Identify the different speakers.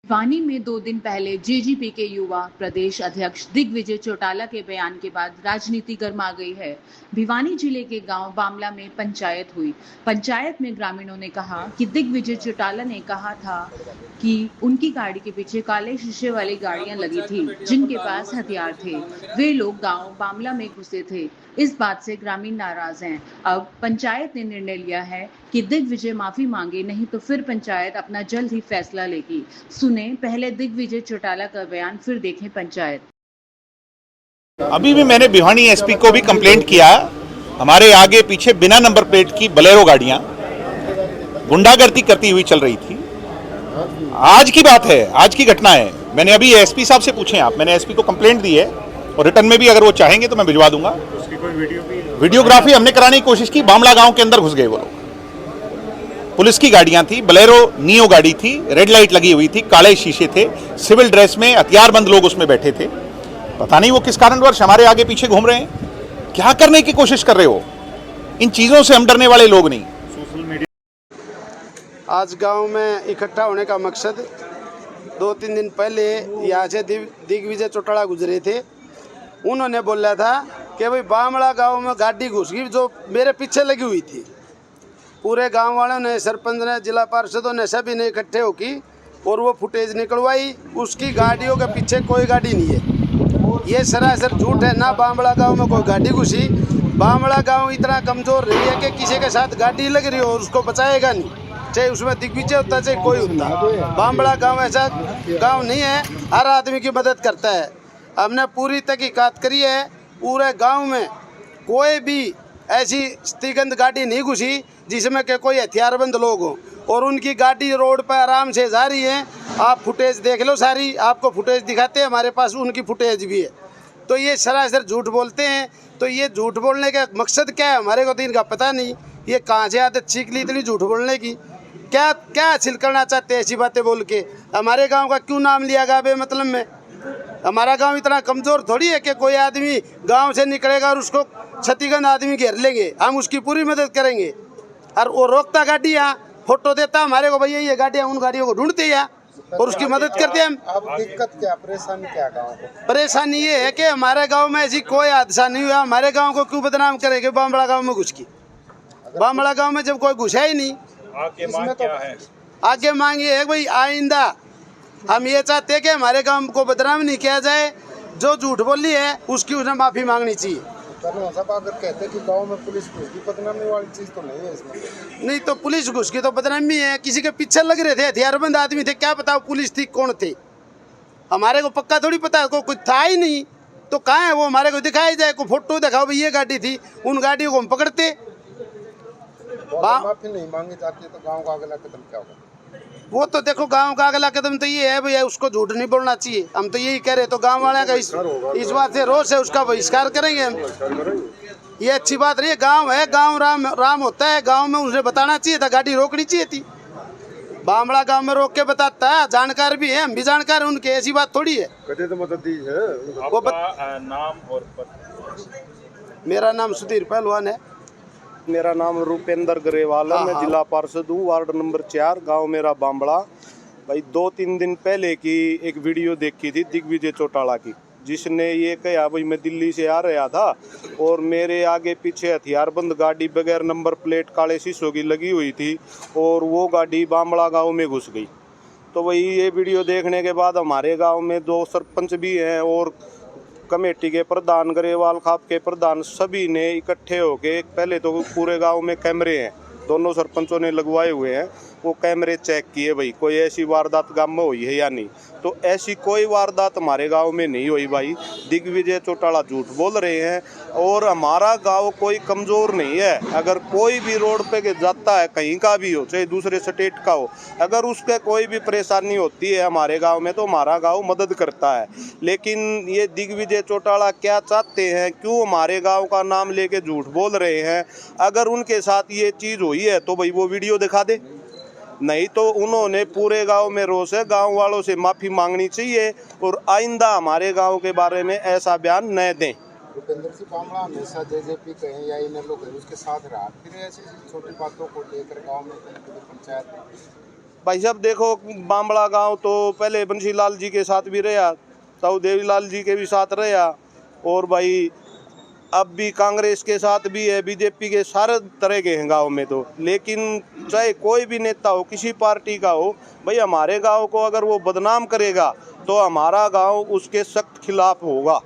Speaker 1: भिवानी में 2 दिन पहले जेजेपी के युवा प्रदेश अध्यक्ष दिग्विजय चौटाला के बयान के बाद राजनीति गर्मा गई है। भिवानी जिले के गांव बामला में पंचायत हुई। पंचायत में ग्रामीणों ने कहा कि दिग्विजय चौटाला ने कहा था कि उनकी गाड़ी के पीछे काले शीशे वाली गाड़ियां लगी थी, जिनके पास हथियार थे। वे लोग गांव बामला में घुसे थे। इस बात से ग्रामीण नाराज हैं। अब पंचायत ने निर्णय लिया है कि दिग्विजय माफी मांगे, नहीं तो फिर पंचायत अपना जल्द ही फैसला लेगी। सुने पहले दिग्विजय चौटाला का बयान, फिर देखें पंचायत।
Speaker 2: अभी भी मैंने भिवानी एसपी को भी कंप्लेंट किया। हमारे आगे पीछे बिना नंबर प्लेट की बोलेरो गाड़ियां गुंडागर्दी करती हुई चल रही थी। आज की बात है, आज की घटना है। मैंने अभी एसपी साहब से पूछे आप, मैंने एसपी को कंप्लेंट दी है और रिटर्न में भी अगर वो चाहेंगे तो मैं भिजवा दूंगा।
Speaker 3: उसकी कोई
Speaker 2: वीडियोग्राफी हमने कराने की कोशिश की। बामला गांव के अंदर घुस गए वो लोग। पुलिस की गाड़ियां थी, बोलेरो नियो गाड़ी थी, रेड लाइट लगी हुई थी, काले शीशे थे, सिविल ड्रेस में हथियारबंद लोग उसमें बैठे थे। पता नहीं वो किस कारणवश हमारे आगे पीछे घूम रहे हैं, क्या करने की कोशिश कर रहे हो। इन चीजों से हम डरने वाले लोग नहीं।
Speaker 3: सोशल मीडिया
Speaker 4: आज गांव में इकट्ठा होने का मकसद 2-3 दिन पहले यहाँ से दिग्विजय चौटाला गुजरे थे। उन्होंने बोला था कि भाई बामला गांव में गाड़ी घुस गई जो मेरे पीछे लगी हुई थी। पूरे गांव वालों ने, सरपंच ने, जिला पार्षदों ने, सभी ने इकट्ठे होकर और वो फुटेज निकलवाई। उसकी गाड़ियों के पीछे कोई गाड़ी नहीं है। ये सरासर झूठ है। ना बामला गांव में कोई गाड़ी घुसी। बामला गांव इतना कमज़ोर नहीं है कि किसी के साथ गाड़ी लग रही हो और उसको बचाएगा नहीं, चाहे उसमें दिग्विजय होता चाहे कोई होता। बामला गांव ऐसा गांव नहीं है, हर आदमी की मदद करता है। हमने पूरी तहकीकात करी है। पूरे गांव में कोई भी ऐसी स्थिगंध गाड़ी नहीं घुसी जिसमें के कोई हथियारबंद लोग हो, और उनकी गाड़ी रोड पर आराम से जा रही है। आप फुटेज देख लो, सारी आपको फुटेज दिखाते हैं, हमारे पास उनकी फुटेज भी है। तो ये सरासर झूठ बोलते हैं। तो ये झूठ बोलने का मकसद क्या है हमारे को तो इनका पता नहीं। ये कहाँ से आदत सीख ली इतनी झूठ बोलने की? क्या क्या हासिल करना चाहते हैं ऐसी बातें बोल के? हमारे गांव का क्यों नाम लिया गया बेमतलब में? हमारा गांव इतना कमज़ोर थोड़ी है कि कोई आदमी गांव से निकलेगा और उसको क्षतिगंध आदमी घेर लेंगे। हम उसकी पूरी मदद करेंगे। और वो रोकता गाड़ियाँ, फोटो देता हमारे को, भैया ये गाड़ियाँ, उन गाड़ियों को ढूंढते हैं और उसकी मदद करते हैं हम।
Speaker 3: अब दिक्कत क्या, परेशानी क्या गाँव को?
Speaker 4: परेशानी ये है कि हमारे गांव में ऐसी कोई हादसा नहीं हुआ। हमारे गांव को क्यों बदनाम करेंगे बामड़ा गांव में घुस की? बामड़ा गांव में जब कोई घुसा ही नहीं।
Speaker 3: आगे मांग क्या है?
Speaker 4: आगे मांग ये है भाई, आइंदा हम ये चाहते हैं कि हमारे गांव को बदनाम नहीं किया जाए। जो झूठ बोली है उसकी उन्हें माफ़ी मांगनी चाहिए।
Speaker 3: सब अगर कहते हैं कि गांव में पुलिस घुस की, बदनामी वाली चीज़ तो नहीं है इसमें।
Speaker 4: नहीं तो पुलिस घुस की तो बदनामी है। किसी के पीछे लग रहे थे, हथियारबंद आदमी थे, क्या पता पुलिस थी कौन थे? हमारे को पक्का थोड़ी पता है, कुछ था ही नहीं। तो कहाँ है वो? हमारे को दिखाई जाए, को फोटो दिखाओ भाई ये गाड़ी थी, उन गाड़ियों को हम पकड़ते।
Speaker 3: माफी नहीं मांगी जाती है तो गांव का अगला कदम क्या होगा?
Speaker 4: वो तो देखो, गांव का अगला कदम तो ये है भैया, उसको झूठ नहीं बोलना चाहिए। हम तो यही कह रहे। तो गांव वाले का इस बात से रोष है, उसका बहिष्कार करेंगे हम। ये अच्छी बात नहीं है। गांव है, गांव राम होता है। गांव में उसे बताना चाहिए था, गाड़ी रोकनी चाहिए थी। बामड़ा गांव में रोक के बताता है, जानकार भी है, हम भी जानकार हैं उनके। ऐसी बात थोड़ी है।
Speaker 3: तो मदद दी है।
Speaker 4: वो
Speaker 3: नाम और
Speaker 4: मेरा नाम सुधीर पहलवान है।
Speaker 5: मेरा नाम रूपेंद्र ग्रेवाल है। मैं जिला पार्षद हूँ, वार्ड नंबर 4, गांव मेरा बामड़ा। भाई 2-3 दिन पहले की एक वीडियो देखी थी दिग्विजय चौटाला की, जिसने ये कहा भाई मैं दिल्ली से आ रहा था और मेरे आगे पीछे हथियारबंद गाड़ी बगैर नंबर प्लेट काले शीशों की लगी हुई थी और वो गाड़ी बामड़ा गांव में घुस गई। तो वही ये वीडियो देखने के बाद हमारे गाँव में 2 सरपंच भी हैं और कमेटी के प्रधान, गरेवाल खाप के प्रधान, सभी ने इकट्ठे होके, पहले तो पूरे गांव में कैमरे हैं, दोनों सरपंचों ने लगवाए हुए हैं, वो कैमरे चेक किए भाई कोई ऐसी वारदात गांव में हुई है या नहीं। तो ऐसी कोई वारदात हमारे गांव में नहीं हुई भाई। दिग्विजय चौटाला झूठ बोल रहे हैं और हमारा गांव कोई कमज़ोर नहीं है। अगर कोई भी रोड पे के जाता है, कहीं का भी हो, चाहे दूसरे स्टेट का हो, अगर उसके कोई भी परेशानी होती है हमारे गांव में तो हमारा गांव मदद करता है। लेकिन ये दिग्विजय चौटाला क्या चाहते हैं, क्यों हमारे गाँव का नाम लेके झूठ बोल रहे हैं? अगर उनके साथ ये चीज़ हुई है तो भाई वो वीडियो दिखा दे, नहीं तो उन्होंने पूरे गांव में रोष है, गांव वालों से माफ़ी मांगनी चाहिए और आइंदा हमारे गांव के बारे में ऐसा बयान न दें।
Speaker 3: भूपेंद्र सिंह बामड़ा हमेशा जेजेपी कहें या इन लोग उसके साथ रहा, फिर ऐसी छोटी बातों को लेकर गांव में पंचायत
Speaker 5: भाई साहब देखो, बामला गांव तो पहले बंशीलाल जी के साथ भी रहा, तो देवीलाल जी के भी साथ रहा, और भाई अब भी कांग्रेस के साथ भी है, बीजेपी के सारे तरह के हैं गांव में तो। लेकिन चाहे कोई भी नेता हो, किसी पार्टी का हो, भाई हमारे गांव को अगर वो बदनाम करेगा तो हमारा गांव उसके सख्त खिलाफ होगा।